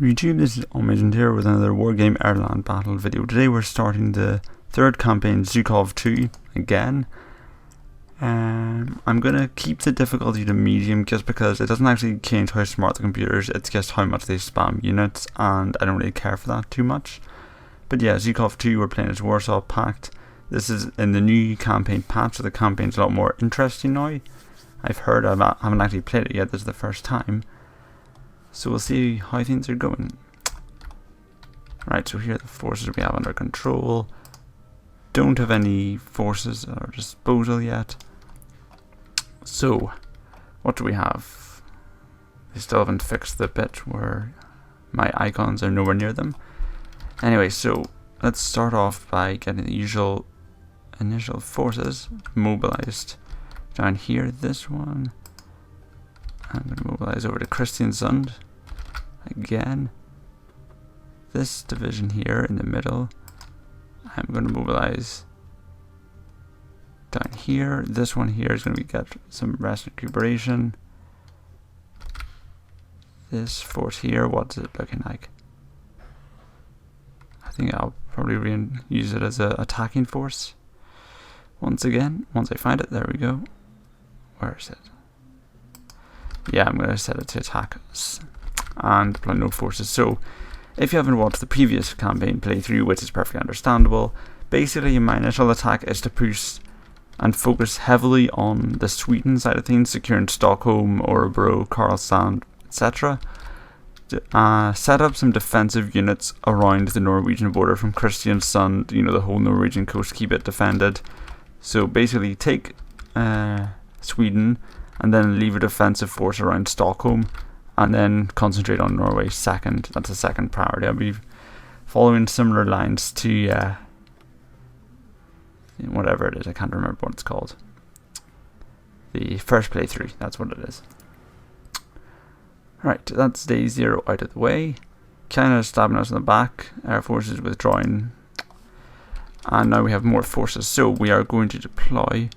YouTube, this is Mainland here with another Wargame Airland battle video. Today we're starting the third campaign, Zhukov-2, again. I'm going to keep the difficulty to medium just because it doesn't actually change how smart the computer is, it's just how much they spam units, and I don't really care for that too much. But yeah, Zhukov-2, we're playing as Warsaw Pact. This is in the new campaign patch, so the campaign's a lot more interesting now. I've heard, I haven't actually played it yet, this is the first time. So we'll see how things are going. Right, so here are the forces we have under control. Don't have any forces at our disposal yet. So, what do we have? They still haven't fixed the bit where my icons are nowhere near them. Anyway, so let's start off by getting the usual initial forces mobilized. Down here, this one. I'm going to mobilize over to Kristiansand again. This division here in the middle, I'm going to mobilize down here. This one here is going to get some rest and recuperation. This force here, what's it looking like? I think I'll probably use it as an attacking force. Once again, once I find it, there we go. Where is it? Yeah, I'm going to set it to attack and deploy no forces. So, if you haven't watched the previous campaign playthrough, which is perfectly understandable, basically my initial attack is to push and focus heavily on the Sweden side of things, securing Stockholm, Örebro, Karlshamn, etc. Set up some defensive units around the Norwegian border from Kristiansand, you know, the whole Norwegian coast, keep it defended. So basically take Sweden and then leave a defensive force around Stockholm and then concentrate on Norway second. That's the second priority. I'll be following similar lines to whatever it is, I can't remember what it's called. The first playthrough, that's what it is. Right, that's day 0 out of the way. China is stabbing us in the back, Air Force is withdrawing, and now we have more forces. So we are going to deploy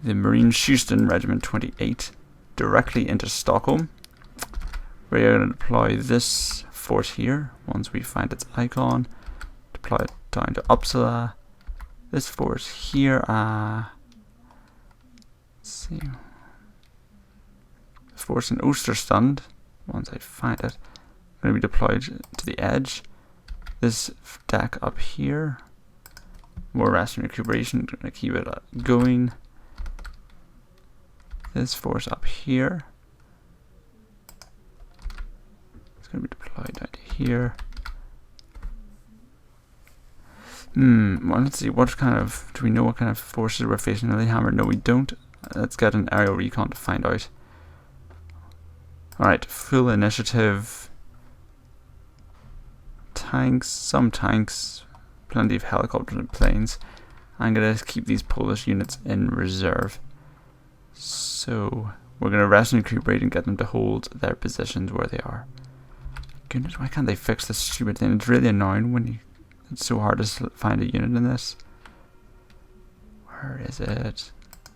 the Marine Schutzen Regiment 28 directly into Stockholm. We're going to deploy this force here once we find its icon. Deploy it down to Uppsala. This force here, let's see. The force in Östersund, once I find it, going to be deployed to the edge. This deck up here, more rest and recuperation, going to keep it going. This force up here, it's going to be deployed out here. Well, let's see, what kind of, do we know what kind of forces we're facing in Lillehammer? No, we don't. Let's get an aerial recon to find out. Alright, full initiative. Tanks, some tanks, plenty of helicopters and planes. I'm going to keep these Polish units in reserve. So, we're going to rest and recuperate and get them to hold their positions where they are. Goodness, why can't they fix this stupid thing? It's really annoying when it's so hard to find a unit in this. Where is it?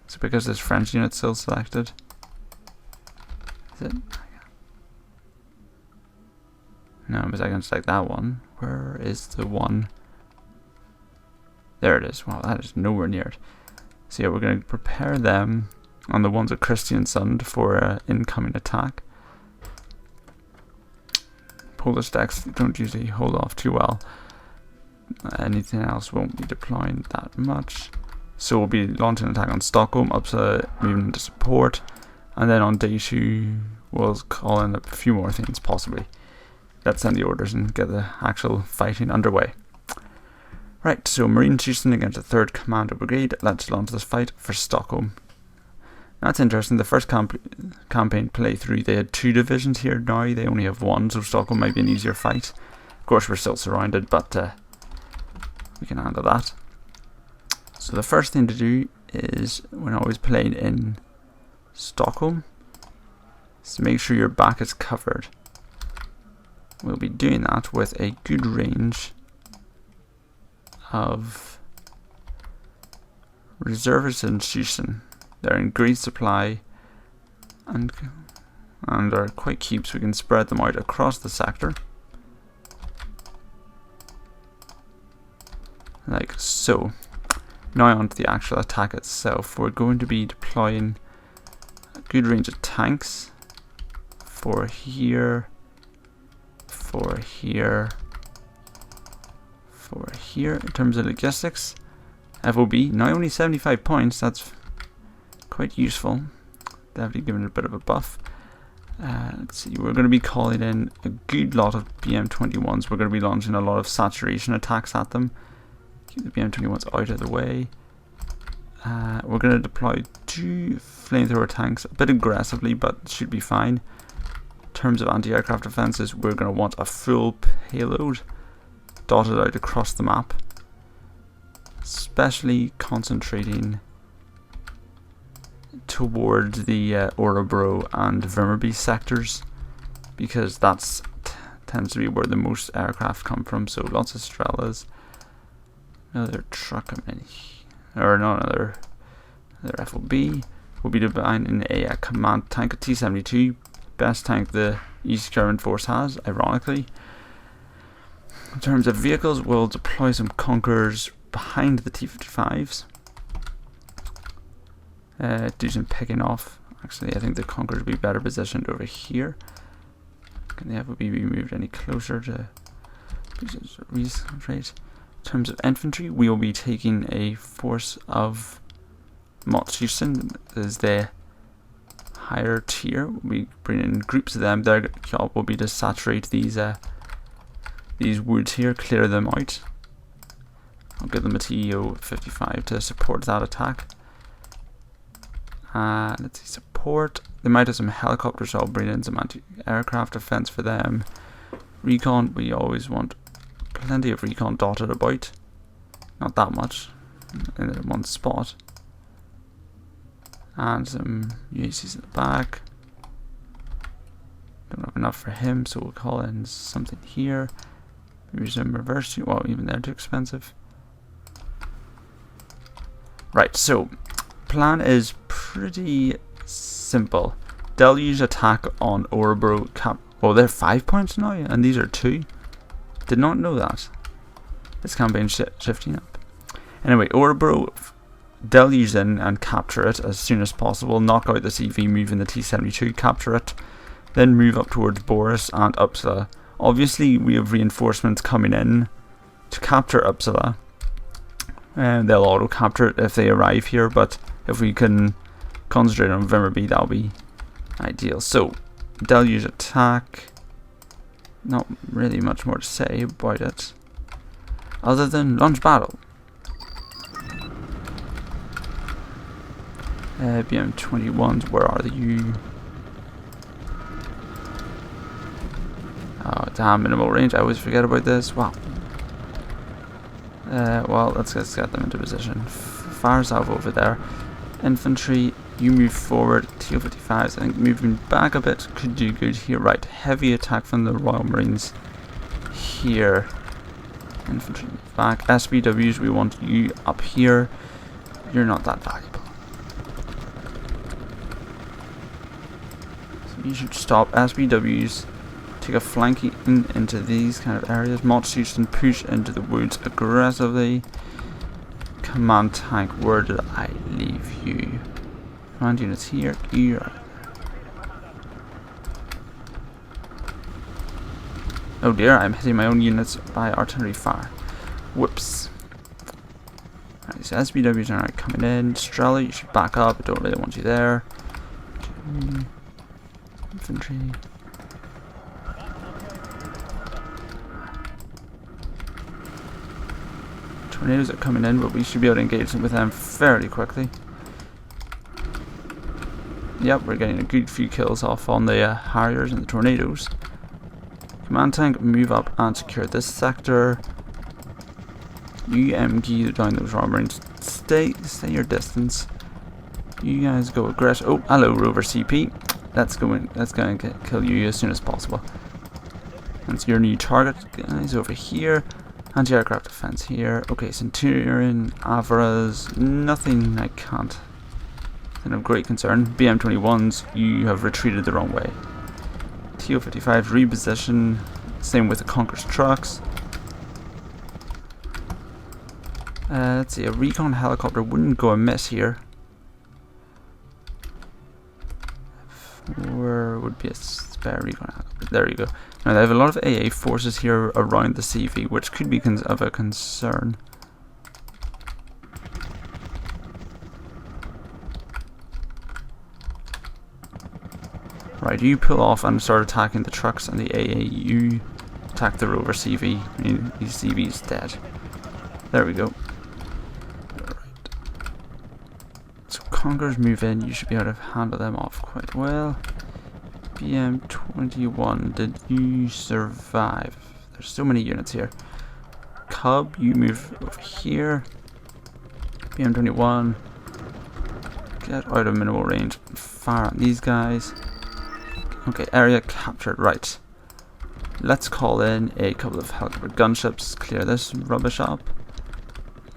Is it because this French unit's still selected? Is it? No, because I can select that one. Where is the one? There it is. Wow, that is nowhere near it. So yeah, we're going to prepare them on the ones at Kristiansand for an incoming attack. Polish decks don't usually hold off too well. Anything else won't be deploying that much. So we'll be launching an attack on Stockholm, up to moving into support, and then on day 2 we'll call in a few more things possibly. Let's send the orders and get the actual fighting underway. Right, so Marine Schutzen against the 3rd Commando Brigade. Let's launch this fight for Stockholm. That's interesting. The first campaign playthrough, they had 2 divisions here. Now they only have 1, so Stockholm might be an easier fight. Of course, we're still surrounded, but we can handle that. So the first thing to do is, when always playing in Stockholm, is to make sure your back is covered. We'll be doing that with a good range of reservists in Schutzen. They're in great supply, and and are quite cheap, so we can spread them out across the sector. Like so. Now on to the actual attack itself. We're going to be deploying a good range of tanks for here, for here, for here. In terms of logistics, FOB, now only 75 points, that's quite useful. Definitely giving it a bit of a buff. Let's see, we're going to be calling in a good lot of BM-21s. We're going to be launching a lot of saturation attacks at them. Keep the BM-21s out of the way. We're going to deploy 2 flamethrower tanks, a bit aggressively, but should be fine. In terms of anti-aircraft defences, we're going to want a full payload dotted out across the map, especially concentrating towards the Orebro and Vimmerby sectors, because that's tends to be where the most aircraft come from. So lots of Strelas. Another truck coming in, or no, another FOB. We'll be deploying a command tank, a T-72, best tank the East German force has, ironically. In terms of vehicles, we'll deploy some Conquerors behind the T-55s. Do some picking off. Actually, I think the Conquerors will be better positioned over here. Can the FOB be moved any closer to rate? In terms of infantry, we will be taking a force of Motschützen, as the higher tier. We'll be bringing in groups of them. Their job will be to saturate these woods here, clear them out. I'll give them a TO-55 to support that attack. Let's see, support. They might have some helicopters, so I'll bring in some anti-aircraft defense for them. Recon, we always want plenty of recon dotted about. Not that much in one spot. And some UACs in the back. Don't have enough for him, so we'll call in something here. Maybe some reverse. Well, even they're too expensive. Right, so plan is pretty simple. Deluge attack on Orebro cap. Well, they're 5 points now, and these are 2. Did not know that. This campaign's shifting up. Anyway, Orebro, deluge in and capture it as soon as possible. Knock out the CV, move in the T-72, capture it. Then move up towards Boris and Uppsala. Obviously, we have reinforcements coming in to capture Uppsala. And they'll auto capture it if they arrive here, but if we can concentrate on Vimmerby, that'll be ideal. So, deluge attack. Not really much more to say about it, other than launch battle. BM-21s, where are you? Oh, damn, minimal range. I always forget about this. Wow. Well, let's get them into position. Fire salvo over there. Infantry, you move forward. TO-55s, I think moving back a bit could do good here. Right, heavy attack from the Royal Marines here. Infantry back. SBWs, we want you up here. You're not that valuable, so you should stop. SBWs, take a flanking into these kind of areas. Motschützen, push into the woods aggressively. Command tank, where did I leave you? Command units here, you are. Oh dear, I'm hitting my own units by artillery fire. Whoops. Alright, so SBWs are not coming in. Strela, you should back up, I don't really want you there. Infantry. Tornadoes are coming in, but we should be able to engage with them fairly quickly. Yep, we're getting a good few kills off on the Harriers and the Tornadoes. Command tank, move up and secure this sector. UMG down those Royal Marines. Stay your distance. You guys go aggressive. Oh, hello, Rover CP. Let's go in. Let's go and kill you as soon as possible. That's your new target, guys, over here. Anti-aircraft defense here. Okay, Centurion, Avaras, nothing I can't. Of great concern. BM-21s, you have retreated the wrong way. TO-55 reposition. Same with the Conqueror's trucks. Let's see, a recon helicopter wouldn't go amiss here. Where would be a spare recon helicopter? There you go. Now they have a lot of AA forces here around the CV, which could be of a concern. Right, you pull off and start attacking the trucks, and the AA, you attack the rover CV. I mean, the CV is dead. There we go. Right. So Conquerors move in, you should be able to handle them off quite well. BM-21, did you survive? There's so many units here. Cub, you move over here. BM-21, get out of minimal range and fire on these guys. Okay, area captured, right. Let's call in a couple of helicopter gunships, clear this rubbish up,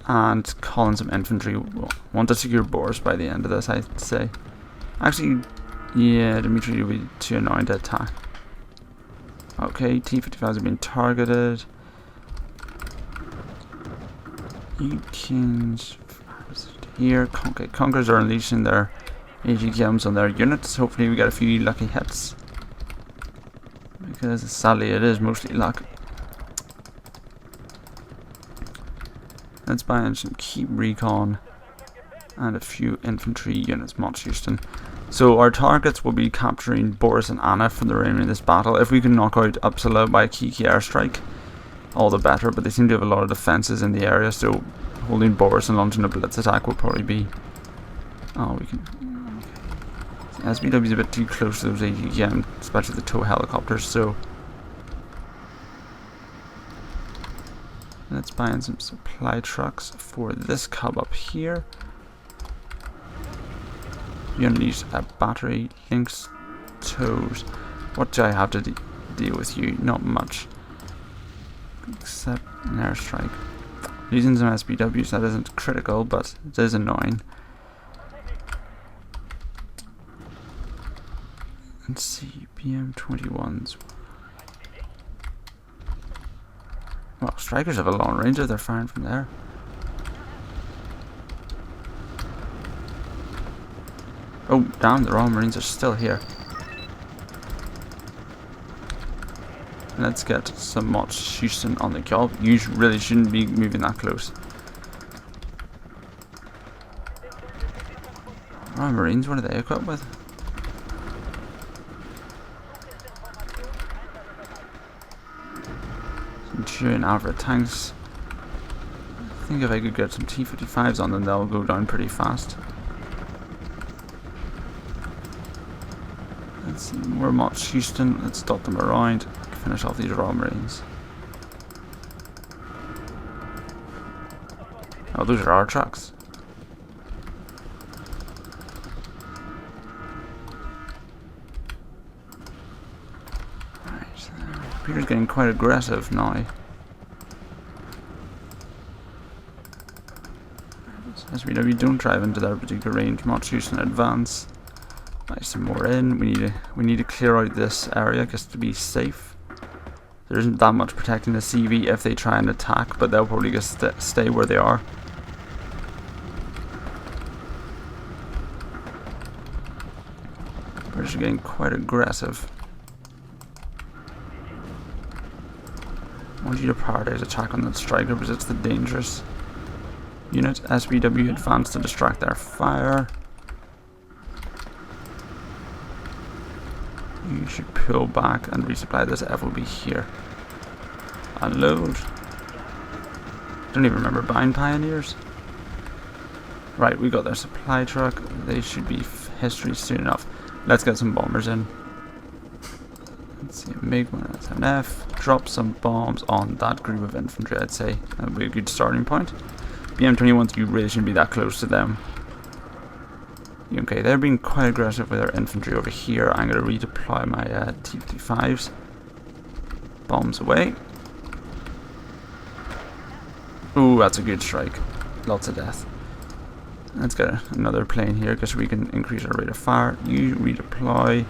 and call in some infantry. We'll want to secure Boris by the end of this, I'd say. Actually, yeah, Dimitri will be too annoying to attack. Okay, T-55s have been targeted. You can... here, okay, Conquerors are unleashing their AGKMs on their units. Hopefully we get a few lucky hits, because sadly it is mostly luck. Let's buy in some keep recon and a few infantry units, Mont Houston. So our targets will be capturing Boris and Anna for the remainder of this battle. If we can knock out Uppsala by a key airstrike, all the better, but they seem to have a lot of defences in the area, so holding Boris and launching a blitz attack will probably be... oh, we can... SBW is a bit too close to those AGM, especially the tow helicopters, so let's buy in some supply trucks for this cub up here. You unleash a battery, links, tows. What do I have to deal with you? Not much, except an airstrike. Using some SBWs, that isn't critical, but it is annoying. Let's see, BM-21s. Well, strikers have a long range if they're firing from there. Oh, damn, the Royal Marines are still here. Let's get some Mont Houston on the job. You really shouldn't be moving that close. Royal Marines, what are they equipped with? Centurion Alpha tanks. I think if I could get some T-55s on them, they'll go down pretty fast. Let's see, more Mont Houston. Let's dot them around. Finish off these Royal Marines. Oh, those are our trucks. Right, Peter's getting quite aggressive now. SBW, don't drive into their particular range. Mont Houston advance. Buy some more in. We need to clear out this area just to be safe. There isn't that much protecting the CV if they try and attack, but they'll probably just stay where they are. British are getting quite aggressive. I want you to prioritize attack on that striker because it's the dangerous unit. SBW advance to distract their fire. You should pull back and resupply this FOB here. Unload. Don't even remember buying Pioneers. Right, we got their supply truck. They should be history soon enough. Let's get some bombers in. Let's see, MiG-1 SNF. Drop some bombs on that group of infantry, I'd say. That would be a good starting point. BM-21s, you really shouldn't be that close to them. Okay, they're being quite aggressive with their infantry over here. I'm going to redeploy my T-55s. Bombs away. Ooh, that's a good strike. Lots of death. Let's get another plane here because we can increase our rate of fire. You redeploy.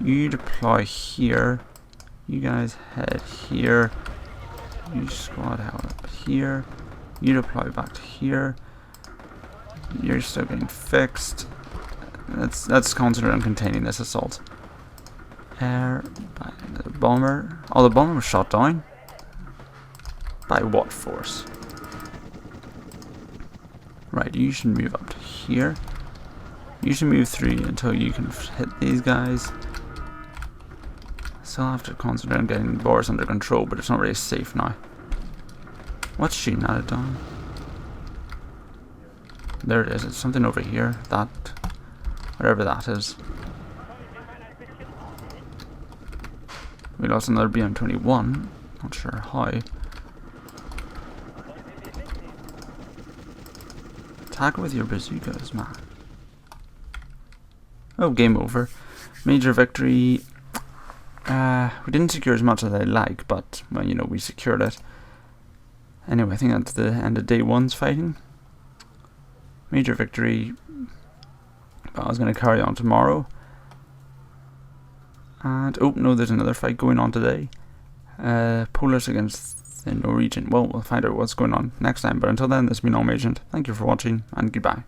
You deploy here. You guys head here. You squad out here. You deploy back to here. You're still getting fixed. Let's concentrate on containing this assault. Air by the bomber. Oh, the bomber was shot down. By what force? Right, you should move up to here. You should move through until you can hit these guys. Still have to concentrate on getting Boris under control, but it's not really safe now. What's shooting at it down? There it is. It's something over here. That, whatever that is. We lost another BM-21. Not sure how. Attack with your bazookas, man. Oh, game over. Major victory. We didn't secure as much as I'd like, but, well, you know, we secured it. Anyway, I think that's the end of day one's fighting. Major victory. But I was going to carry on tomorrow. And, oh, no, there's another fight going on today. Polish against the Norwegian. Well, we'll find out what's going on next time. But until then, this has been Agent. Thank you for watching, and goodbye.